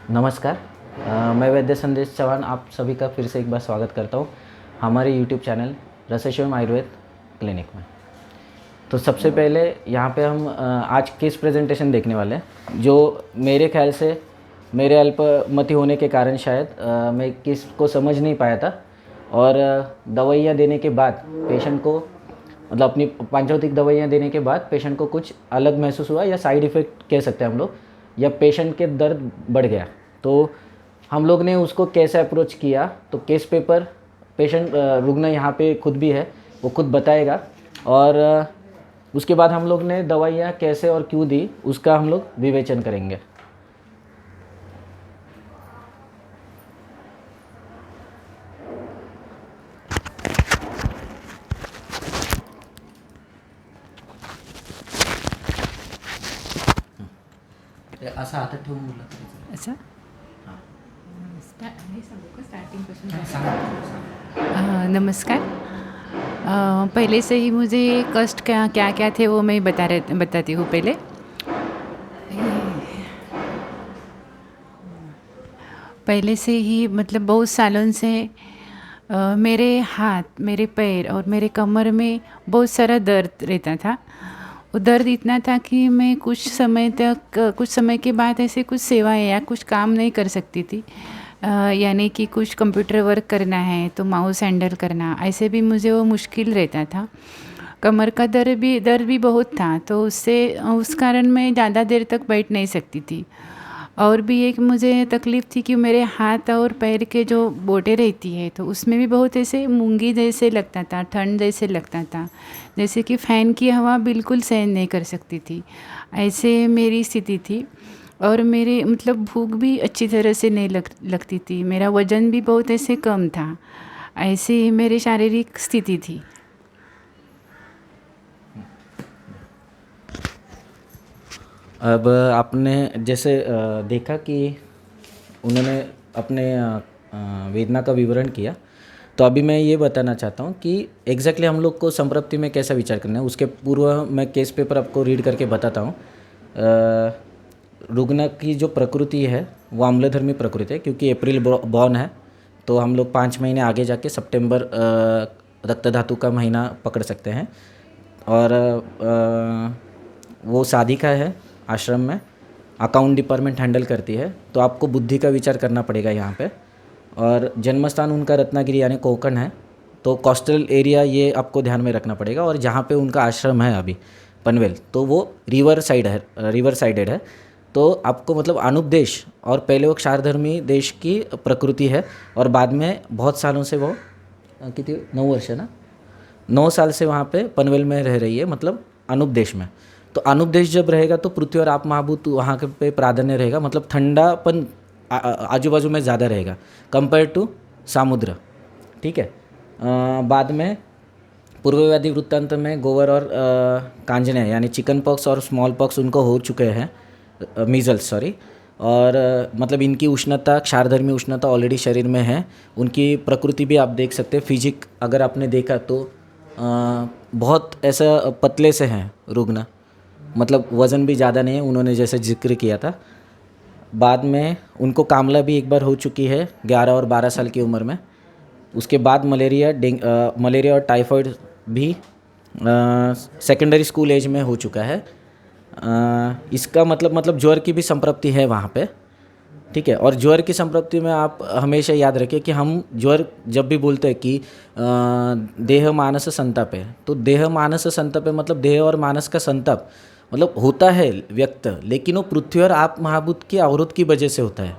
नमस्कार। मैं वैद्य संदेश चौहान आप सभी का फिर से एक बार स्वागत करता हूँ हमारे यूट्यूब चैनल रसशिवम आयुर्वेद क्लिनिक में। तो सबसे पहले यहाँ पे हम आज केस प्रेजेंटेशन देखने वाले हैं, जो मेरे ख्याल से मेरे अल्पमति होने के कारण शायद मैं केस को समझ नहीं पाया था और दवाइयाँ देने के बाद पेशेंट को मतलब अपनी पांचभौतिक दवाइयाँ देने के बाद पेशेंट को कुछ अलग महसूस हुआ या साइड इफ़ेक्ट कह सकते हैं हम लोग, या पेशेंट के दर्द बढ़ गया। तो हम लोग ने उसको कैसे अप्रोच किया, तो केस पेपर पेशेंट रुग्ण यहाँ पे खुद भी है, वो खुद बताएगा। और उसके बाद हम लोग ने दवाइयाँ कैसे और क्यों दी उसका हम लोग विवेचन करेंगे। असं हातात ठेवून बोलला तरी चालेल. अच्छा हां. हे सांगू का स्टार्टिंगपासून? सांगा. नमस्कार। पहले से ही मुझे कष्ट क्या क्या क्या थे वो मैं बताती हूँ पहले। पहले से ही मतलब बहुत सालों से मेरे हाथ, मेरे पैर और मेरे कमर में बहुत सारा दर्द रहता था। वो दर्द इतना था कि मैं कुछ समय के बाद ऐसे कुछ सेवाएं या कुछ काम नहीं कर सकती थी। यानी कि कुछ कंप्यूटर वर्क करना है तो माउस हैंडल करना, ऐसे भी मुझे वो मुश्किल रहता था। कमर का दर्द भी बहुत था, तो उस कारण मैं ज़्यादा देर तक बैठ नहीं सकती थी। और भी एक मुझे तकलीफ़ थी कि मेरे हाथ और पैर के जो बोटें रहती है तो उसमें भी बहुत ऐसे मूंगी जैसे लगता था, ठंड जैसे लगता था, जैसे कि फ़ैन की हवा बिल्कुल सहन नहीं कर सकती थी, ऐसे मेरी स्थिति थी। और मेरे मतलब भूख भी अच्छी तरह से नहीं लगती थी, मेरा वज़न भी बहुत ऐसे कम था, ऐसी मेरी शारीरिक स्थिति थी। अब आपने जैसे देखा कि उन्होंने अपने वेदना का विवरण किया, तो अभी मैं ये बताना चाहता हूँ कि एग्जैक्टली हम लोग को संप्रप्ति में कैसा विचार करना है। उसके पूर्व मैं केस पेपर आपको रीड करके बताता हूँ। रुग्ण की जो प्रकृति है वो अम्लधर्मी प्रकृति है, क्योंकि अप्रैल बॉर्न है, तो हम लोग 5 महीने आगे जाके सितंबर रक्त धातु का महीना पकड़ सकते हैं। और वो साधिका है, आश्रम में अकाउंट डिपार्टमेंट हैंडल करती है, तो आपको बुद्धि का विचार करना पड़ेगा यहाँ पे। और जन्म स्थान उनका रत्नागिरी यानी कोंकण है, तो कोस्टल एरिया ये आपको ध्यान में रखना पड़ेगा। और जहाँ पे उनका आश्रम है अभी पनवेल, तो वो रिवर साइडेड है, तो आपको मतलब अनुपदेश और पहले वो क्षारधर्मी देश की प्रकृति है, और बाद में बहुत सालों से वो कितने 9 वर्ष है ना, 9 साल से वहाँ पे पनवेल में रह रही है, मतलब अनुपदेश में। तो अनुपदेश जब रहेगा तो पृथ्वी और आप महाभूत वहाँ के पे प्राधान्य रहेगा, मतलब ठंडापन आजू बाजू में ज़्यादा रहेगा कंपेयर टू समुद्र, ठीक है। बाद में पूर्वव्याधि वृत्तांत में गोवर और कांजने यानी चिकन पॉक्स और स्मॉल पॉक्स उनको हो चुके हैं, मीजल्स सॉरी। और मतलब इनकी उष्णता, क्षारधर्मी उष्णता ऑलरेडी शरीर में है। उनकी प्रकृति भी आप देख सकते हैं, फिजिक अगर आपने देखा तो बहुत ऐसा पतले से हैं रुग्ण, मतलब वज़न भी ज़्यादा नहीं है, उन्होंने जैसे जिक्र किया था। बाद में उनको कामला भी एक बार हो चुकी है 11 और 12 साल की उम्र में। उसके बाद मलेरिया और टाइफाइड भी सेकेंडरी स्कूल एज में हो चुका है। इसका मतलब ज्वर की भी संप्रप्ति है वहाँ पे, ठीक है। और ज्वर की संप्रप्ति में आप हमेशा याद रखिए कि हम ज्वर जब भी बोलते हैं कि देह मानस संताप है, तो देह मानस संताप है मतलब देह और मानस का संताप मतलब होता है व्यक्त, लेकिन वो पृथ्वी और आप महाभूत की अवरोध की वजह से होता है,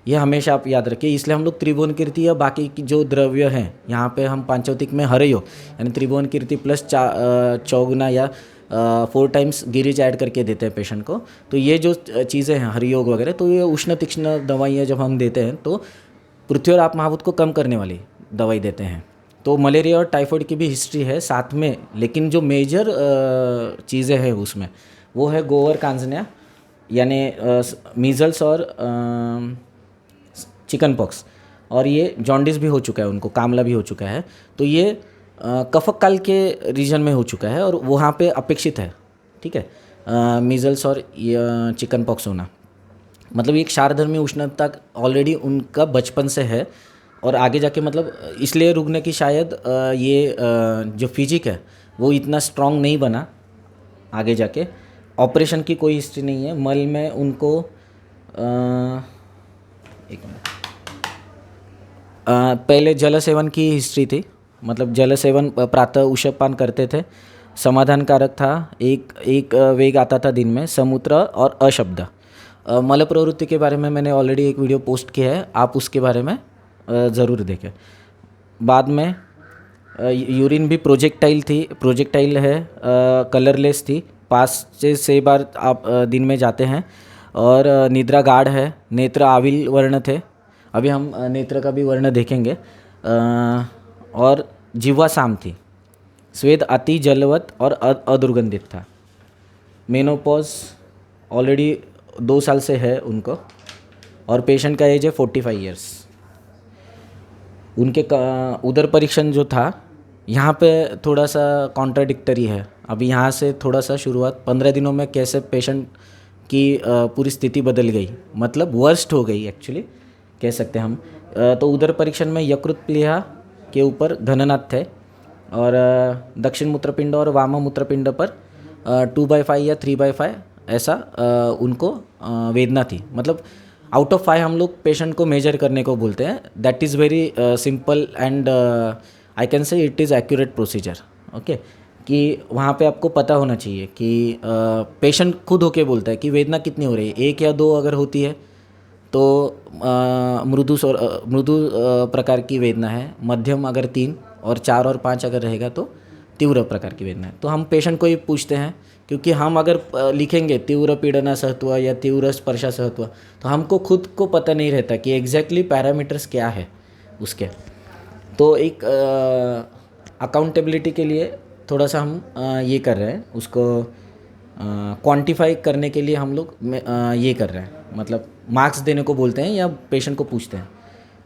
ये हमेशा आप याद रखिए। इसलिए हम लोग त्रिभुवन कीर्ति या बाकी की जो द्रव्य हैं यहाँ पे हम पांचौतिक में हरयो यानी त्रिभुवन कीर्ति प्लस चौगुना या 4 टाइम्स गिरिज ऐड करके देते हैं पेशेंट को। तो ये जो चीज़ें हैं हरियोग वगैरह, तो ये उष्ण तीक्ष्ण दवाइयाँ जब हम देते हैं तो पृथ्वी और आप महाभूत को कम करने वाली दवाई देते हैं। तो मलेरिया और टाइफाइड की भी हिस्ट्री है साथ में, लेकिन जो मेजर चीज़ें हैं उसमें वो है गोवर कांजनिया यानी मीजल्स और चिकन पॉक्स, और ये जॉन्डिस भी हो चुका है उनको, कामला भी हो चुका है। तो ये कफक काल के रीजन में हो चुका है और वहाँ पे अपेक्षित है, ठीक है, मीजल्स और चिकन पॉक्स होना। मतलब एक क्षारधर्मी उष्णता ऑलरेडी उनका बचपन से है, और आगे जाके मतलब इसलिए रुकने की शायद ये जो फिजिक है वो इतना स्ट्रांग नहीं बना आगे जाके। ऑपरेशन की कोई हिस्ट्री नहीं है। मल में उनको एक मिनट, पहले जल सेवन की हिस्ट्री थी, मतलब जल सेवन प्रातः उषपान करते थे, समाधानकारक था। एक वेग आता था दिन में, समुद्र और अशब्द। मल प्रवृत्ति के बारे में मैंने ऑलरेडी एक वीडियो पोस्ट किया है, आप उसके बारे में ज़रूर देखें। बाद में यूरिन भी प्रोजेक्टाइल है, कलरलेस थी। 5 से 6 बार आप दिन में जाते हैं, और निद्रा गाढ़ है। नेत्र आविल वर्ण थे, अभी हम नेत्र का भी वर्ण देखेंगे। और जिह्वा साम थी। स्वेद अति जलवत और अदुर्गंधित था। मेनोपॉज ऑलरेडी 2 साल से है उनको, और पेशेंट का एज है 45 ईयर्स। उनके उदर परीक्षण जो था यहाँ पे थोड़ा सा कॉन्ट्राडिक्टरी है। अभी यहाँ से थोड़ा सा शुरुआत, 15 दिनों में कैसे पेशेंट की पूरी स्थिति बदल गई, मतलब वर्स्ट हो गई एक्चुअली कह सकते हैं हम। तो उदर परीक्षण में यकृत प्लीहा के ऊपर घननाथ थे, और दक्षिण मूत्रपिंड और वाम मूत्रपिंड पर 2/5 या 3/5 ऐसा उनको वेदना थी। मतलब आउट ऑफ 5 हम लोग पेशेंट को मेजर करने को बोलते हैं। That is very simple and I can say it is accurate procedure. Okay, कि वहाँ पे आपको पता होना चाहिए कि पेशेंट खुद होके बोलता है कि वेदना कितनी हो रही है। 1 या 2 अगर होती है तो मृदु प्रकार की वेदना है, मध्यम अगर 3, और 4 और 5 अगर रहेगा तो तीव्र प्रकार की वेदना है। तो हम पेशेंट को ही पूछते हैं, क्योंकि हम अगर लिखेंगे तीव्र पीड़ना सहत्व या तीव्र स्पर्शा सहत्व, तो हमको खुद को पता नहीं रहता कि एग्जैक्टली पैरामीटर्स क्या है उसके। तो एक अकाउंटेबिलिटी के लिए थोड़ा सा हम ये कर रहे हैं, उसको क्वांटिफाई करने के लिए हम लोग ये कर रहे हैं, मतलब मार्क्स देने को बोलते हैं या पेशेंट को पूछते हैं।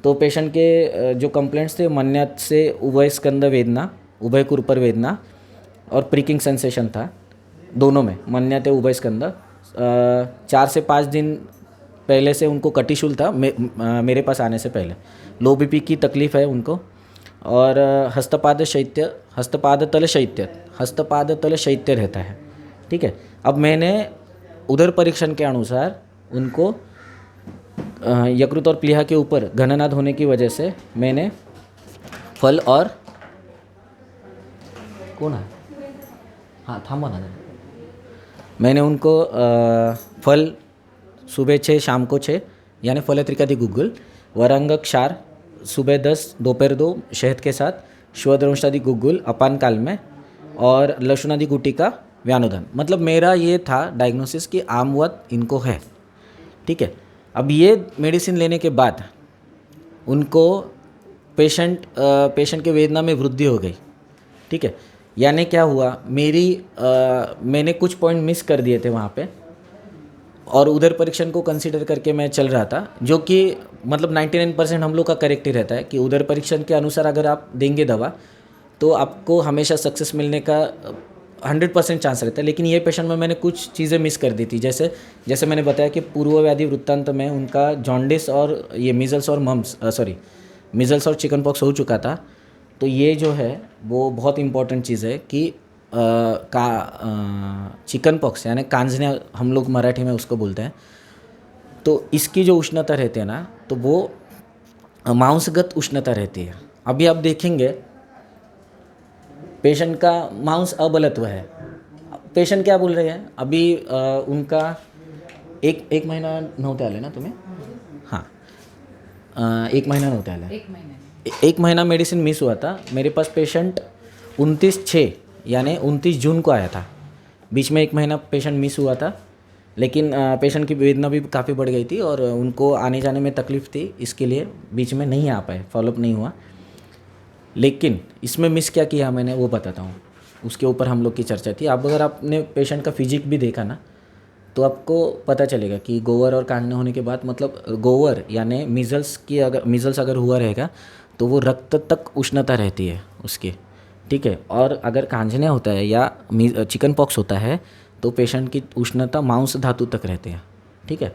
तो पेशेंट के जो कंप्लेंट्स थे, मन्यात से उभय स्कंद वेदना, उभय कुरपर वेदना और प्रिकिंग सेंसेशन था दोनों में, मन्यात उभय स्कंद। 4 से 5 दिन पहले से उनको कटिशूल था मेरे पास आने से पहले। लो बीपी की तकलीफ़ है उनको, और हस्तपाद तल शैत्य रहता है। ठीक है, अब मैंने उदर परीक्षण के अनुसार उनको यकृत और प्लीहा के ऊपर घननाद होने की वजह से मैंने फल और कौन है, हाँ थामा ना, मैंने उनको फल सुबह 6 शाम को 6 यानी फल त्रिकादि गुग्गुल, वरांग क्षार सुबह 10 दोपहर 2 शहद के साथ, श्वदंशादि गुग्गुल अपान काल में, और लशुनादि गुटी का व्यानुधन। मतलब मेरा ये था डायग्नोसिस कि आमवत इनको है। ठीक है, अब ये मेडिसिन लेने के बाद उनको पेशेंट के वेदना में वृद्धि हो गई। ठीक है, यानी क्या हुआ, मैंने कुछ पॉइंट मिस कर दिए थे वहाँ पे, और उधर परीक्षण को कंसीडर करके मैं चल रहा था, जो कि मतलब 99% हम लोग का करेक्ट ही रहता है कि उधर परीक्षण के अनुसार अगर आप देंगे दवा तो आपको हमेशा सक्सेस मिलने का 100% चांस रहता है। लेकिन ये पेशेंट में मैंने कुछ चीज़ें मिस कर दी थी, जैसे मैंने बताया कि पूर्व व्याधि वृत्तांत में उनका जॉन्डिस और ये मीज़ल्स और चिकन पॉक्स हो चुका था। तो ये जो है वो बहुत इंपॉर्टेंट चीज़ है कि चिकन पॉक्स यानी कांजने हम लोग मराठी में उसको बोलते हैं। तो इसकी जो उष्णता रहती है ना, तो वो मांसगत उष्णता रहती है। अभी आप देखेंगे पेशेंट का मांस अबलत्व है। पेशेंट क्या बोल रहे हैं, अभी उनका एक महिना नव्हते आले ना तुम्हें, हाँ 1 महीना नव्हते आले, 1 महीना मेडिसिन मिस हुआ था। मेरे पास पेशेंट 29/6 यानी 29 जून को आया था। बीच में 1 महीना पेशेंट मिस हुआ था, लेकिन पेशेंट की वेदना भी काफ़ी बढ़ गई थी और उनको आने जाने में तकलीफ़ थी, इसके लिए बीच में नहीं आ पाए, फॉलोअप नहीं हुआ। लेकिन इसमें मिस क्या किया मैंने वो बताता हूँ, उसके ऊपर हम लोग की चर्चा थी। अब अगर आपने पेशेंट का फिजिक भी देखा ना, तो आपको पता चलेगा कि गोवर और कांजने होने के बाद, मतलब गोवर यानी मीज़ल्स अगर हुआ रहेगा तो वो रक्त तक उष्णता रहती है उसकी। ठीक है, और अगर कांजने होता है या चिकन पॉक्स होता है तो पेशेंट की उष्णता मांस धातु तक रहती है। ठीक है,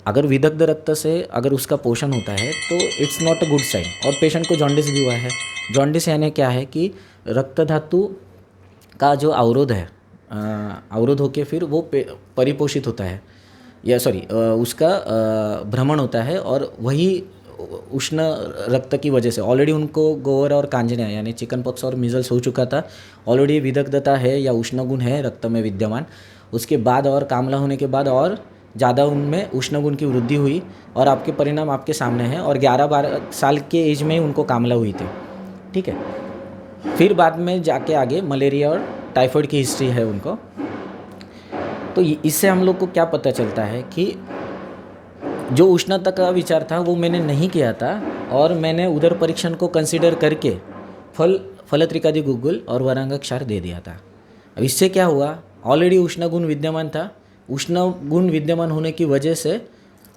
अगर विदग्ध रक्त से अगर उसका पोषण होता है तो it's not a good sign. और पेशेंट को जॉन्डिस भी हुआ है। जॉन्डिस यानी क्या है कि रक्त धातु का जो अवरोध है, अवरोध होके फिर वो परिपोषित होता है, या सॉरी उसका भ्रमण होता है, और वही उष्ण रक्त की वजह से ऑलरेडी उनको गोवर और कांजनिया यानी चिकन पॉक्स और मीजल्स हो चुका था, ऑलरेडी विदग्धता है या उष्ण गुण है रक्त में विद्यमान। उसके बाद और कामला होने के बाद और ज़्यादा उनमें उष्ण गुण की वृद्धि हुई, और आपके परिणाम आपके सामने हैं। और 11-12 साल के एज में ही उनको कामला हुई थी, ठीक है। फिर बाद में जाके आगे मलेरिया और टाइफाइड की हिस्ट्री है उनको। तो इससे हम लोग को क्या पता चलता है कि जो उष्णता का विचार था वो मैंने नहीं किया था, और मैंने उदर परीक्षण को कंसिडर करके फलत्रिकादि गुग्गुल और वरांग क्षार दे दिया था। अब इससे क्या हुआ, ऑलरेडी उष्ण गुण विद्यमान था। उष्ण गुण विद्यमान होने की वजह से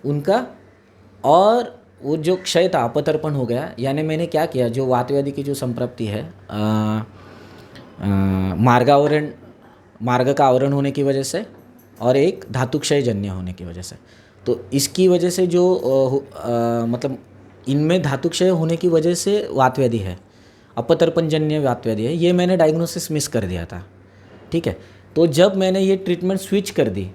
उनका और वो जो क्षय था अपतर्पण हो गया। यानी मैंने क्या किया, जो वातव्याधि की जो संप्राप्ति है मार्ग का आवरण होने की वजह से और एक धातु क्षय जन्य होने की वजह से, तो इसकी वजह से जो मतलब इनमें धातु क्षय होने की वजह से वातव्याधि है, अपतर्पण जन्य वातव्याधि है, ये मैंने डायग्नोसिस मिस कर दिया था, ठीक है। तो जब मैंने ये ट्रीटमेंट स्विच कर दी,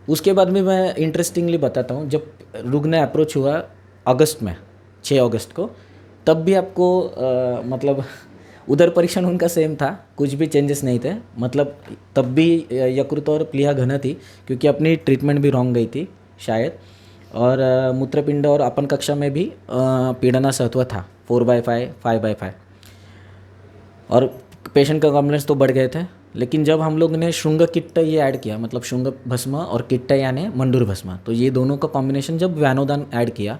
उसके बाद में मैं इंटरेस्टिंगली बताता हूँ, जब रुग्ण अप्रोच हुआ अगस्त में 6 अगस्त को, तब भी आपको मतलब उदर परीक्षण उनका सेम था, कुछ भी चेंजेस नहीं थे। मतलब तब भी यकृत और प्लीहा घन थी, क्योंकि अपनी ट्रीटमेंट भी रॉन्ग गई थी शायद। और मूत्रपिंड और अपन कक्षा में भी पीड़ना सहत्व था 4/5, 5/5, और पेशेंट का कॉम्प्लेक्स तो बढ़ गए थे। लेकिन जब हम लोग ने शुंग किट्ट ये ऐड किया, मतलब शुंग भस्म और किट्ट यानी मंडूर भस्म, तो ये दोनों का कॉम्बिनेशन जब व्यानोदान ऐड किया,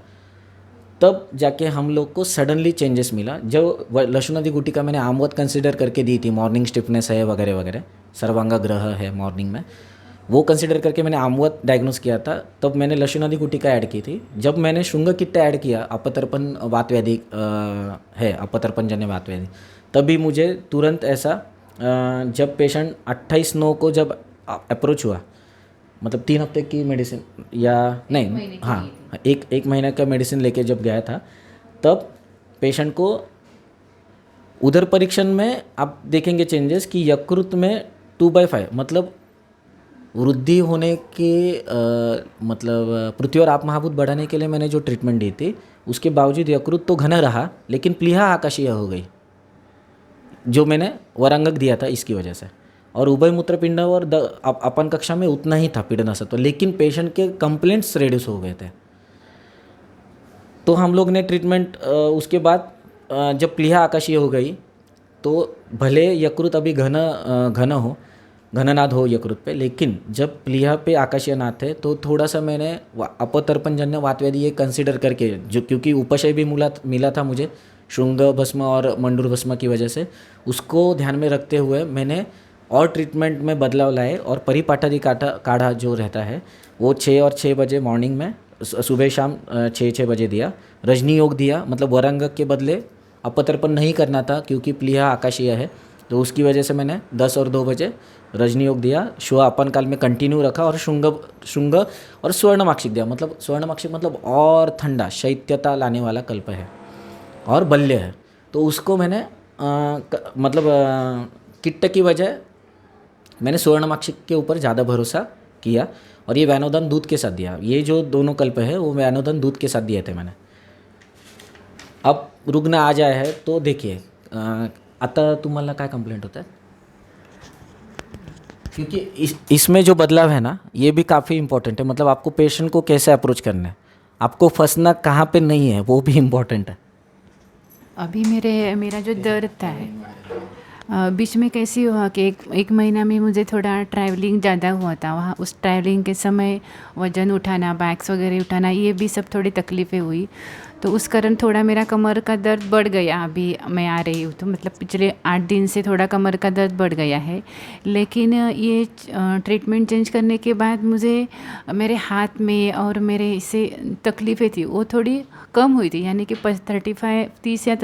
तब जाके हम लोग को सडनली चेंजेस मिला। जो लशुनादि गुटिका मैंने आमवत कंसिडर करके दी थी, मॉर्निंग स्टिफनेस है वगैरह वगैरह, सर्वांगा ग्रह है मॉर्निंग में, वो कंसिडर करके मैंने आमवत डायग्नोस किया था, तब मैंने लशुनादि गुटिका ऐड की थी। जब मैंने शुंग किट्ट ऐड किया, अपतर्पण वातव्याधि है, अपतर्पण जन्य वातव्याधि, तभी मुझे तुरंत ऐसा जब पेशेंट 28/9 को जब अप्रोच हुआ, मतलब 3 हफ्ते की मेडिसिन या नहीं, हाँ एक महीना का मेडिसिन लेके जब गया था, तब पेशेंट को उदर परीक्षण में आप देखेंगे चेंजेस कि यकृत में 2/5 मतलब वृद्धि होने के मतलब पृथ्वी और आप महाभूत बढ़ाने के लिए मैंने जो ट्रीटमेंट दी थी, उसके बावजूद यकृत तो घना रहा, लेकिन प्लीहा आकाशीय हो गई, जो मैंने वरांगक दिया था इसकी वजह से। और उभय मूत्रपिंड और अपन कक्षा में उतना ही था पीड़ना सत्व, लेकिन पेशेंट के कंप्लेंट्स रेड्यूस हो गए थे। तो हम लोग ने ट्रीटमेंट उसके बाद जब प्लीहा आकाशीय हो गई, तो भले यकृत अभी घननाद हो यकृत पे, लेकिन जब प्लीहा पे आकाशीय नाद थे, तो थोड़ा सा मैंने अपतर्पणजन्य वातव्याधि ये कंसिडर करके, जो क्योंकि उपशय भी मिला था मुझे शुंग भस्म और मंडूर भस्म की वजह से, उसको ध्यान में रखते हुए मैंने और ट्रीटमेंट में बदलाव लाए। और परिपाठादि काढ़ा जो रहता है वो 6 और 6 बजे मॉर्निंग में, सुबह शाम 6 बजे दिया। रजनी योग दिया, मतलब वरांगक के बदले अपतर्पण नहीं करना था क्योंकि प्लीहा आकाशीय है, तो उसकी वजह से मैंने 10 और 2 बजे रजनी योग दिया। शुआ अपन काल में कंटिन्यू रखा, और शुंग और स्वर्णमाक्षिक दिया। मतलब स्वर्णमाक्षिक मतलब और ठंडा शैत्यता लाने वाला कल्प है और बल्य है, तो उसको मैंने मतलब किट्ट की वजह मैंने स्वर्णमाक्षिक के ऊपर ज़्यादा भरोसा किया, और ये व्यानोदान दूध के साथ दिया। ये जो दोनों कल्प है वो व्यानोदान दूध के साथ दिए थे मैंने। अब रुग्ण आ जाए है तो देखिए, आता तुम्हाला काय कंप्लेंट होता है, क्योंकि इसमें जो बदलाव है ना, ये भी काफ़ी इंपॉर्टेंट है। मतलब आपको पेशेंट को कैसे अप्रोच करना है, आपको फंसना कहाँ पे नहीं है, वो भी इम्पोर्टेंट है। अभी मेरा जो दर्द था बीच में कैसी हुआ कि एक महीना में मुझे थोड़ा ट्रैवलिंग ज़्यादा हुआ था। वहाँ उस ट्रैवलिंग के समय वज़न उठाना, बैग्स वगैरह उठाना, ये भी सब थोड़ी तकलीफ़ें हुई। तो उस कारण थोड़ा मेरा कमर का दर्द बढ़ गया। अभी मैं आ रही हूँ तो मतलब पिछले 8 दिन से थोड़ा कमर का दर्द बढ़ गया है। लेकिन ये ट्रीटमेंट चेंज करने के बाद मुझे मेरे हाथ में और मेरे इससे तकलीफ़ें थी वो थोड़ी कम हुई थी, यानी कि 30 या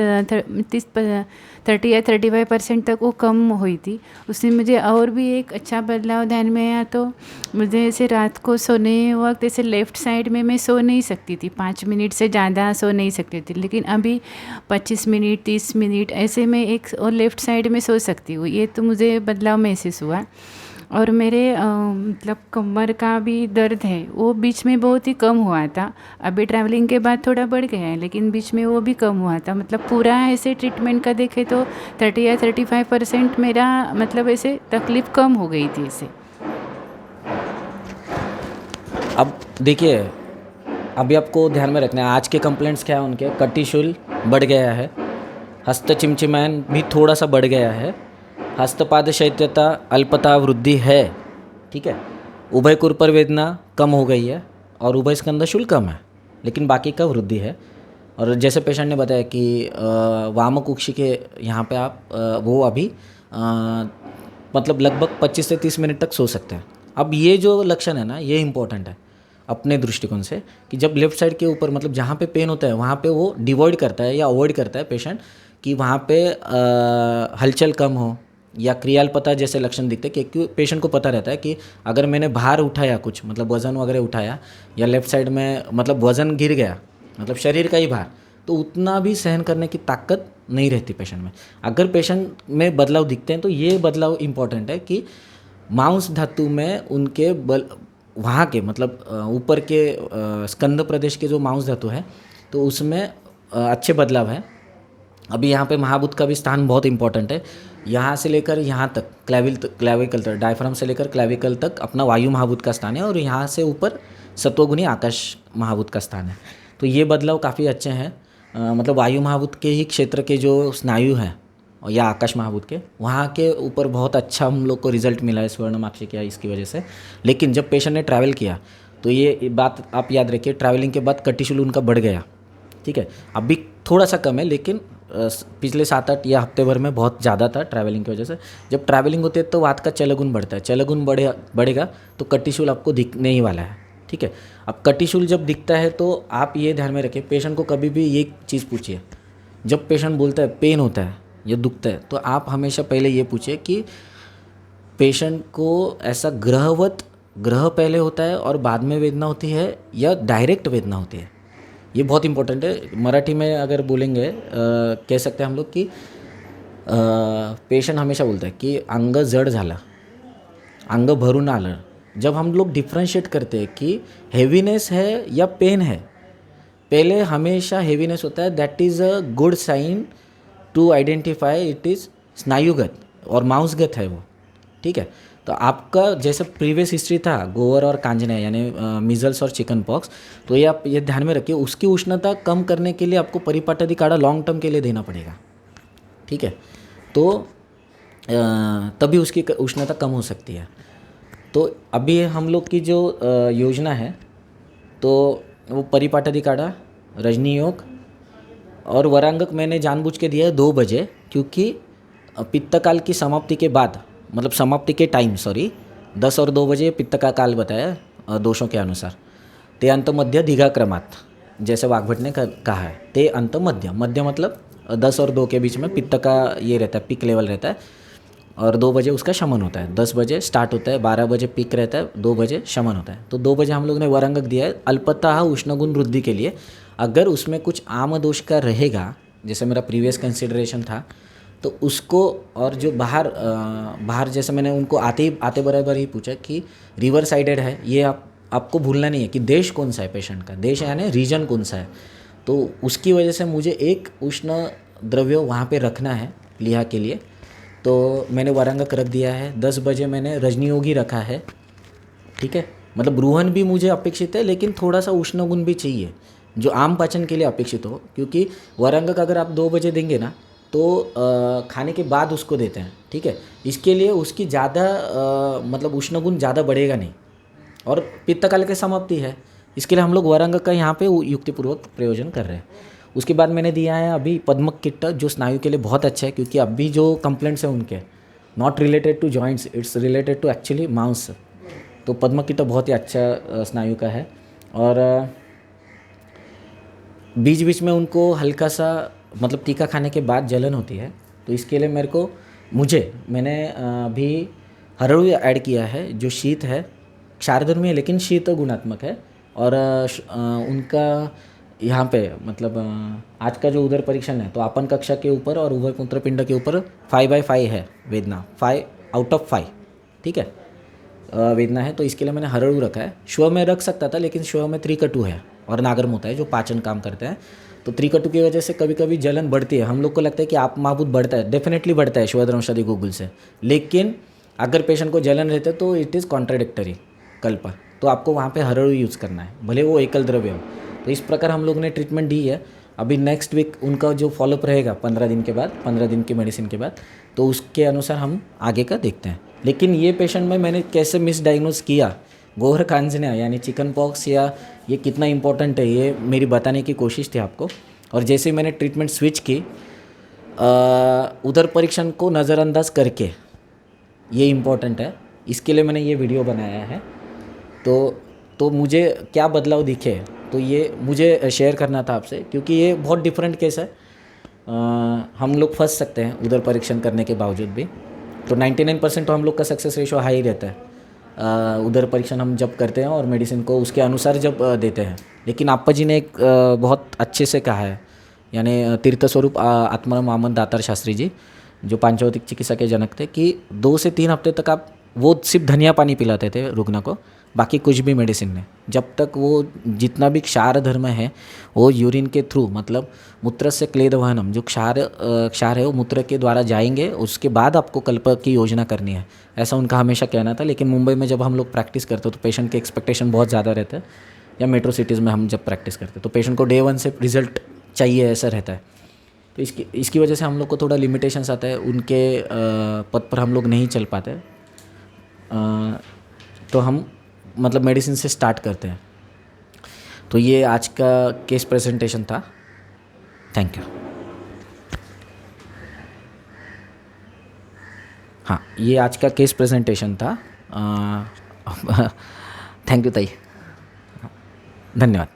35% तक वो कम हुई थी। उससे मुझे और भी एक अच्छा बदलाव ध्यान में आया। तो मुझे ऐसे रात को सोने वक्त ऐसे लेफ़्ट साइड में मैं सो नहीं सकती थी, 5 मिनट से ज़्यादा सो नहीं सकती थी। लेकिन अभी 25 मिनट 30 मिनट ऐसे में एक और लेफ़्ट साइड में सो सकती हूँ। ये तो मुझे बदलाव महसूस हुआ। और मेरे मतलब कमर का भी दर्द है वो बीच में बहुत ही कम हुआ था। अभी ट्रैवलिंग के बाद थोड़ा बढ़ गया है, लेकिन बीच में वो भी कम हुआ था। मतलब पूरा ऐसे ट्रीटमेंट का देखे तो 30 या 35% मेरा मतलब ऐसे तकलीफ़ कम हो गई थी इससे। अब देखिए, अभी आपको ध्यान में रखना है आज के कंप्लेंट्स क्या है उनके। कटिशूल बढ़ गया है, हस्त चिमचिमायन भी थोड़ा सा बढ़ गया है, हस्तपाद शैत्यता अल्पता वृद्धि है, ठीक है। उभय कुरपर वेदना कम हो गई है और उभय स्कंद शूल कम है, लेकिन बाकी का वृद्धि है। और जैसे पेशेंट ने बताया कि वामक उक्षी के यहाँ पे आप वो अभी मतलब लगभग 25 से 30 मिनट तक सो सकते हैं। अब ये जो लक्षण है ना, ये इंपॉर्टेंट है अपने दृष्टिकोण से कि जब लेफ्ट साइड के ऊपर मतलब जहाँ पे पेन होता है वहाँ पे वो डिवॉइड करता है या अवॉइड करता है पेशेंट कि वहाँ पे हलचल कम हो या क्रियाल्पता जैसे लक्षण दिखते हैं। क्योंकि पेशेंट को पता रहता है कि अगर मैंने भार उठाया कुछ मतलब वज़न वगैरह उठाया या लेफ़्ट साइड में मतलब वज़न गिर गया मतलब शरीर का ही भार, तो उतना भी सहन करने की ताकत नहीं रहती पेशेंट में। अगर पेशेंट में बदलाव दिखते हैं तो ये बदलाव इम्पॉर्टेंट है कि मांस धातु में उनके वहाँ के मतलब ऊपर के स्कंद प्रदेश के जो मांस धातु है तो उसमें अच्छे बदलाव है। अभी यहाँ पे महाभूत का भी स्थान बहुत इंपॉर्टेंट है। यहाँ से लेकर यहाँ तक क्लैविकल तक, डायफ्राम से लेकर क्लैविकल तक अपना वायु महाभूत का स्थान है और यहाँ से ऊपर सत्वगुणी आकाश महाभूत का स्थान है। तो ये बदलाव काफ़ी अच्छे हैं। मतलब वायु महाभूत के ही क्षेत्र के जो स्नायु हैं या आकाश महाभूत के वहाँ के ऊपर बहुत अच्छा हम लोग को रिजल्ट मिला है स्वर्णमाक्षी क्या इसकी वजह से। लेकिन जब पेशेंट ने ट्रैवल किया तो ये बात आप याद रखिए, ट्रैवलिंग के बाद कटिशूल उनका बढ़ गया, ठीक है। अभी थोड़ा सा कम है लेकिन पिछले 7-8 या हफ्ते भर में बहुत ज़्यादा था ट्रैवलिंग की वजह से। जब ट्रैवलिंग होती है तो वात का चलगुण बढ़ता है, चलगुण बढ़ेगा तो कटिशूल आपको दिखने ही वाला है, ठीक है। अब कटिशूल जब दिखता है तो आप ये ध्यान में रखें, पेशेंट को कभी भी ये चीज़ पूछिए, जब पेशेंट बोलता है पेन होता है या दुखता है तो आप हमेशा पहले ये पूछिए कि पेशेंट को ऐसा ग्रह पहले होता है और बाद में वेदना होती है या डायरेक्ट वेदना होती है। ये बहुत इंपॉर्टेंट है। मराठी में अगर बोलेंगे कह सकते हैं हम लोग कि पेशेंट हमेशा बोलता है कि अंग जड झाला, अंग भरून आलं। जब हम लोग डिफ्रेंशिएट करते हैं कि हेवीनेस है या पेन है, पहले हमेशा हेवीनेस होता है, that is a good sign to identify it is स्नायुगत और मांसगत है वो, ठीक है। तो आपका जैसे प्रीवियस हिस्ट्री था गोवर और कांजने यानी मीजल्स और चिकन पॉक्स, तो ये आप ये ध्यान में रखिए। उसकी उष्णता कम करने के लिए आपको परिपाटी काढ़ा लॉन्ग टर्म के लिए देना पड़ेगा, ठीक है। तो तभी उसकी उष्णता कम हो सकती है। तो अभी हम लोग की जो योजना है तो वो परिपाटी काढ़ा, रजनी योग और वरांगक मैंने जानबूझ के दिया है 2 बजे, क्योंकि पित्तकाल की समाप्ति के बाद मतलब समाप्ति के टाइम 10 और 2 बजे पित्त का काल बताया दोषों के अनुसार। ते अंत मध्य दीघा क्रमात जैसे वाघभट ने कहा है, ते अंत मध्य, मध्य मतलब 10 और 2 के बीच में पित्त का ये रहता है, पीक लेवल रहता है और 2 बजे उसका शमन होता है। 10 बजे स्टार्ट होता है, 12 बजे पीक रहता है, 2 बजे शमन होता है। तो 2 बजे हम लोग ने वरांगक दिया है अल्पतः उष्णगुण वृद्धि के लिए। अगर उसमें कुछ आम दोष का रहेगा, जैसे मेरा प्रीवियस कंसिडरेशन था, तो उसको और जो बाहर जैसे मैंने उनको आते बराबर ही पूछा कि रिवर साइडेड है, ये आपको भूलना नहीं है कि देश कौन सा है पेशेंट का, देश यानी रीजन कौन सा है। तो उसकी वजह से मुझे एक उष्ण द्रव्य वहाँ पे रखना है लिहा के लिए, तो मैंने वरांगक रख दिया है। 10 बजे मैंने रजनीयोगी रखा है, ठीक है। मतलब रूहन भी मुझे अपेक्षित है लेकिन थोड़ा सा उष्ण गुण भी चाहिए जो आम पाचन के लिए अपेक्षित हो, क्योंकि वरांगक अगर आप 2 बजे देंगे ना तो खाने के बाद उसको देते हैं, ठीक है। इसके लिए उसकी ज़्यादा मतलब उष्ण गुण ज़्यादा बढ़ेगा नहीं और पित्तकाल की समाप्ति है इसके लिए हम लोग वरंग का यहाँ पे युक्तिपूर्वक प्रयोजन कर रहे हैं। उसके बाद मैंने दिया है अभी पद्मक किट्ट, जो स्नायु के लिए बहुत अच्छा है, क्योंकि अभी जो कंप्लेंट्स हैं उनके not related to joints, it's related to actually mouse. तो पद्मक किट्ट बहुत ही अच्छा स्नायु का है। और बीच बीच में उनको हल्का सा मतलब टीका खाने के बाद जलन होती है, तो इसके लिए मैंने अभी हरड़ू ऐड किया है, जो शीत है, क्षारधर्मी है लेकिन शीत गुणात्मक है। और उनका यहाँ पे मतलब आज का जो उदर परीक्षण है तो आपन कक्षा के ऊपर और उभय मूत्रपिंड के ऊपर 5/5 है वेदना, 5 आउट ऑफ 5, ठीक है, वेदना है। तो इसके लिए मैंने हरड़ू रखा है। श्व में रख सकता था, लेकिन श्व में त्रिकटु है और नागरमूत है जो पाचन काम करते हैं। तो त्रिकटु की वजह से कभी कभी जलन बढ़ती है। हम लोग को लगता है कि आप महाभूत बढ़ता है, डेफिनेटली बढ़ता है श्वधर्मशादी गूगल से, लेकिन अगर पेशेंट को जलन रहता है तो इट इज़ कॉन्ट्राडिक्टरी कल्प, तो आपको वहाँ पे हरड़ू यूज़ करना है, भले वो एकल द्रव्य हो। तो इस प्रकार हम लोग ने ट्रीटमेंट दी है। अभी नेक्स्ट वीक उनका जो फॉलोअप रहेगा 15 दिन के बाद, 15 दिन की मेडिसिन के बाद, तो उसके अनुसार हम आगे का देखते हैं। लेकिन ये पेशेंट में मैंने कैसे मिसडाइग्नोज किया गोहर कांजनिया यानी चिकन पॉक्स, या ये कितना इंपॉर्टेंट है, ये मेरी बताने की कोशिश थी आपको। और जैसे ही मैंने ट्रीटमेंट स्विच की, उधर परीक्षण को नज़रअंदाज करके, ये इम्पोर्टेंट है, इसके लिए मैंने ये वीडियो बनाया है। तो मुझे क्या बदलाव दिखे, तो ये मुझे शेयर करना था आपसे, क्योंकि ये बहुत डिफरेंट केस है। हम लोग फंस सकते हैं उधर परीक्षण करने के बावजूद भी। तो 99% तो हम लोग का सक्सेस रेशो हाई रहता है उधर परीक्षण हम जब करते हैं और मेडिसिन को उसके अनुसार जब देते हैं। लेकिन आपा जी ने एक बहुत अच्छे से कहा है, यानी तीर्थ स्वरूप आत्माराम वामन दातार शास्त्री जी, जो पांचभौतिक चिकित्सा के जनक थे, कि 2 से 3 हफ्ते तक आप वो सिर्फ धनिया पानी पिलाते थे रुग्ण को, बाकी कुछ भी मेडिसिन नहीं, जब तक वो जितना भी क्षार धर्म है वो यूरिन के थ्रू, मतलब मूत्र से क्लेद वहनम, जो क्षार है वो मूत्र के द्वारा जाएंगे, उसके बाद आपको कल्प की योजना करनी है, ऐसा उनका हमेशा कहना था। लेकिन मुंबई में जब हम लोग प्रैक्टिस करते तो पेशेंट के एक्सपेक्टेशन बहुत ज़्यादा रहता है, या मेट्रो सिटीज़ में हम जब प्रैक्टिस करते तो पेशेंट को डे 1 से रिजल्ट चाहिए, ऐसा रहता है। तो इसकी वजह से हम लोग को थोड़ा लिमिटेशंस आता है, उनके पद पर हम लोग नहीं चल पाते। तो हम मतलब मेडिसिन से स्टार्ट करते हैं। तो ये आज का केस प्रेजेंटेशन था। Thank you. हाँ, ये आज का केस प्रेजेंटेशन था। थैंक यू ताई, धन्यवाद।